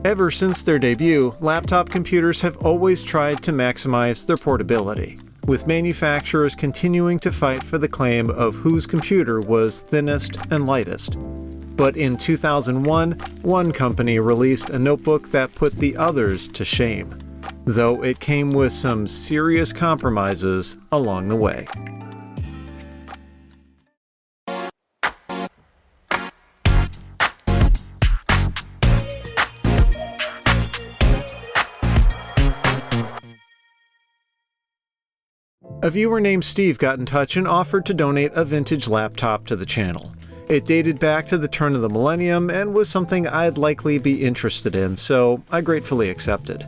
Ever since their debut, laptop computers have always tried to maximize their portability, with manufacturers continuing to fight for the claim of whose computer was thinnest and lightest. But in 2001, one company released a notebook that put the others to shame, though it came with some serious compromises along the way. A viewer named Steve got in touch and offered to donate a vintage laptop to the channel. It dated back to the turn of the millennium and was something I'd likely be interested in, so I gratefully accepted.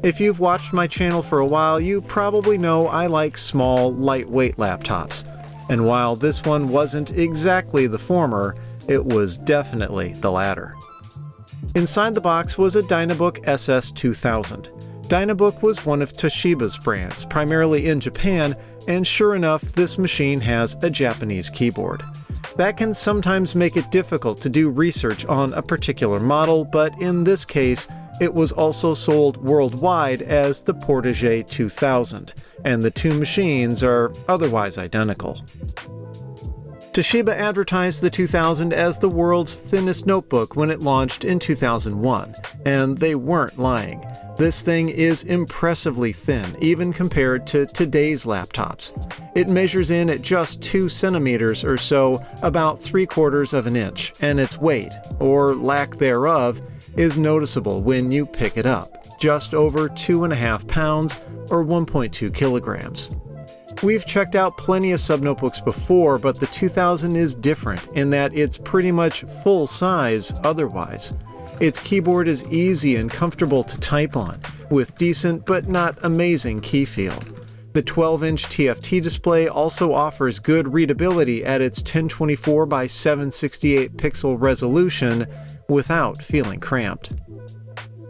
If you've watched my channel for a while, you probably know I like small, lightweight laptops. And while this one wasn't exactly the former, it was definitely the latter. Inside the box was a Dynabook SS2000. Dynabook was one of Toshiba's brands, primarily in Japan, and sure enough, this machine has a Japanese keyboard. That can sometimes make it difficult to do research on a particular model, but in this case, it was also sold worldwide as the Portege 2000, and the two machines are otherwise identical. Toshiba advertised the 2000 as the world's thinnest notebook when it launched in 2001, and they weren't lying. This thing is impressively thin, even compared to today's laptops. It measures in at just 2 centimeters or so, about 3/4 of an inch, and its weight, or lack thereof, is noticeable when you pick it up, just over 2.5 pounds or 1.2 kilograms. We've checked out plenty of subnotebooks before, but the 2000 is different in that it's pretty much full size otherwise. Its keyboard is easy and comfortable to type on, with decent but not amazing key feel. The 12-inch TFT display also offers good readability at its 1024 by 768 pixel resolution without feeling cramped.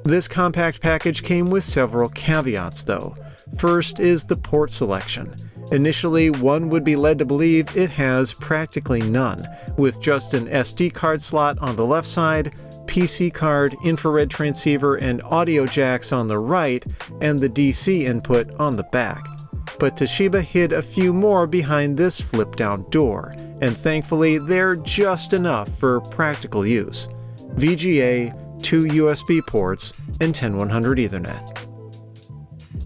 This compact package came with several caveats though. First is the port selection. Initially, one would be led to believe it has practically none, with just an SD card slot on the left side, PC card, infrared transceiver, and audio jacks on the right, and the DC input on the back. But Toshiba hid a few more behind this flip-down door, and thankfully they're just enough for practical use. VGA, 2 USB ports, and 10100 Ethernet.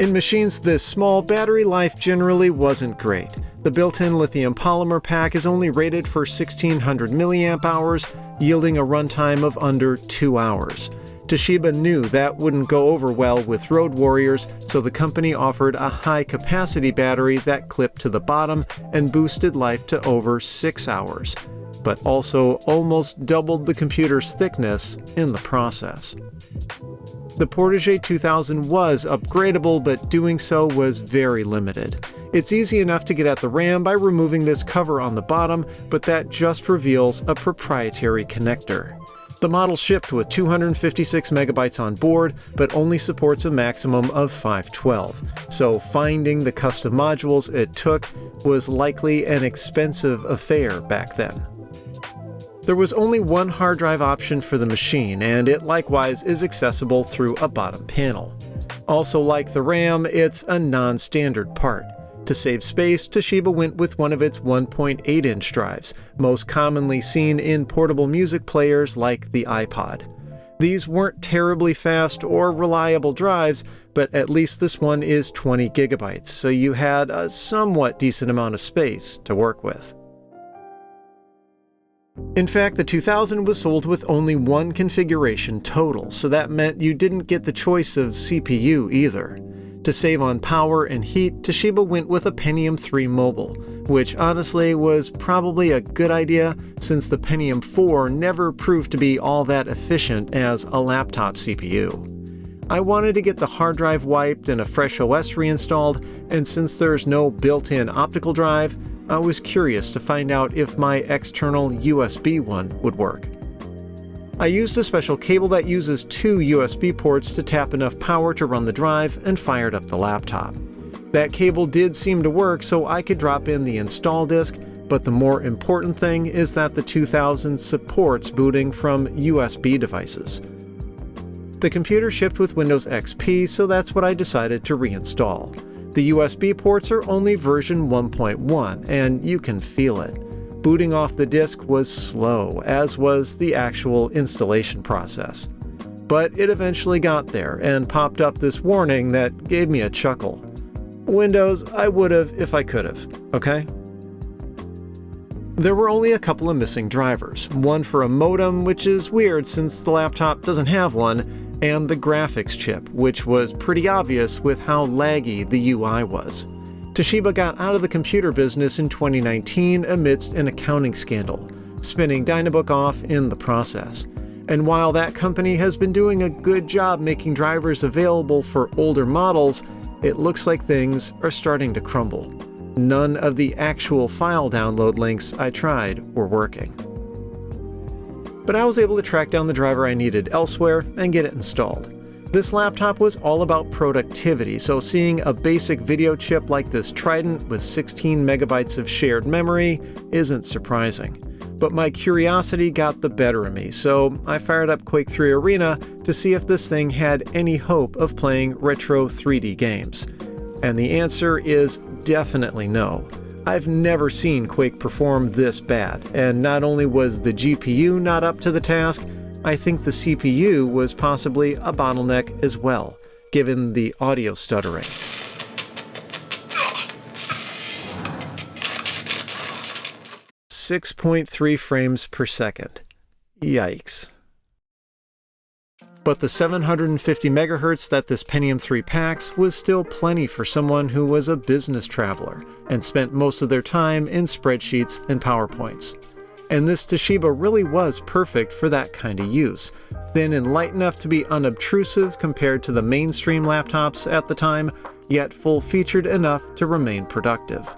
In machines this small, battery life generally wasn't great. The built-in lithium polymer pack is only rated for 1600 mAh, yielding a runtime of under 2 hours. Toshiba knew that wouldn't go over well with road warriors, so the company offered a high-capacity battery that clipped to the bottom and boosted life to over 6 hours, but also almost doubled the computer's thickness in the process. The Portege 2000 was upgradable, but doing so was very limited. It's easy enough to get at the RAM by removing this cover on the bottom, but that just reveals a proprietary connector. The model shipped with 256 megabytes on board, but only supports a maximum of 512, so finding the custom modules it took was likely an expensive affair back then. There was only one hard drive option for the machine, and it likewise is accessible through a bottom panel. Also, like the RAM, it's a non-standard part. To save space, Toshiba went with one of its 1.8-inch drives, most commonly seen in portable music players like the iPod. These weren't terribly fast or reliable drives, but at least this one is 20 gigabytes, so you had a somewhat decent amount of space to work with. In fact, the 2000 was sold with only one configuration total, so that meant you didn't get the choice of CPU either. To save on power and heat, Toshiba went with a Pentium 3 Mobile, which honestly was probably a good idea since the Pentium 4 never proved to be all that efficient as a laptop CPU. I wanted to get the hard drive wiped and a fresh OS reinstalled, and since there's no built-in optical drive, I was curious to find out if my external USB one would work. I used a special cable that uses 2 USB ports to tap enough power to run the drive and fired up the laptop. That cable did seem to work, so I could drop in the install disk, but the more important thing is that the 2000 supports booting from USB devices. The computer shipped with Windows XP, so that's what I decided to reinstall. The USB ports are only version 1.1, and you can feel it. Booting off the disk was slow, as was the actual installation process. But it eventually got there and popped up this warning that gave me a chuckle. Windows, I would've if I could've, okay? There were only a couple of missing drivers, one for a modem, which is weird since the laptop doesn't have one, and the graphics chip, which was pretty obvious with how laggy the UI was. Toshiba got out of the computer business in 2019 amidst an accounting scandal, spinning Dynabook off in the process. And while that company has been doing a good job making drivers available for older models, it looks like things are starting to crumble. None of the actual file download links I tried were working. But I was able to track down the driver I needed elsewhere and get it installed. This laptop was all about productivity, so seeing a basic video chip like this Trident with 16 megabytes of shared memory isn't surprising. But my curiosity got the better of me, so I fired up Quake 3 Arena to see if this thing had any hope of playing retro 3D games. And the answer is definitely no. I've never seen Quake perform this bad, and not only was the GPU not up to the task, I think the CPU was possibly a bottleneck as well, given the audio stuttering. .3 frames per second. Yikes. But the 750 MHz that this Pentium 3 packs was still plenty for someone who was a business traveler and spent most of their time in spreadsheets and PowerPoints. And this Toshiba really was perfect for that kind of use, thin and light enough to be unobtrusive compared to the mainstream laptops at the time, yet full-featured enough to remain productive.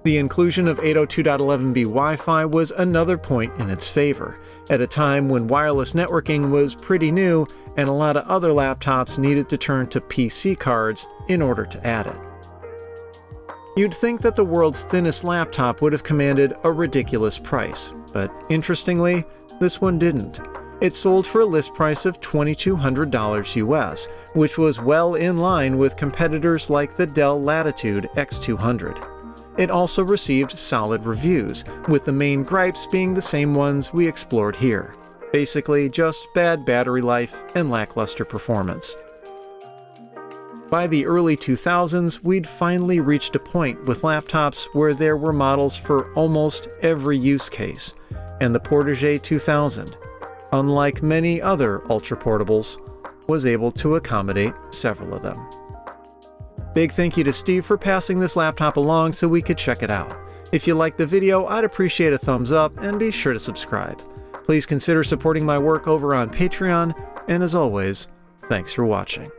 The inclusion of 802.11b Wi-Fi was another point in its favor, at a time when wireless networking was pretty new and a lot of other laptops needed to turn to PC cards in order to add it. You'd think that the world's thinnest laptop would have commanded a ridiculous price, but interestingly, this one didn't. It sold for a list price of $2,200 US, which was well in line with competitors like the Dell Latitude X200. It also received solid reviews, with the main gripes being the same ones we explored here. Basically, just bad battery life and lackluster performance. By the early 2000s, we'd finally reached a point with laptops where there were models for almost every use case, and the Portege 2000, unlike many other ultra-portables, was able to accommodate several of them. Big thank you to Steve for passing this laptop along so we could check it out. If you liked the video, I'd appreciate a thumbs up and be sure to subscribe. Please consider supporting my work over on Patreon, and as always, thanks for watching.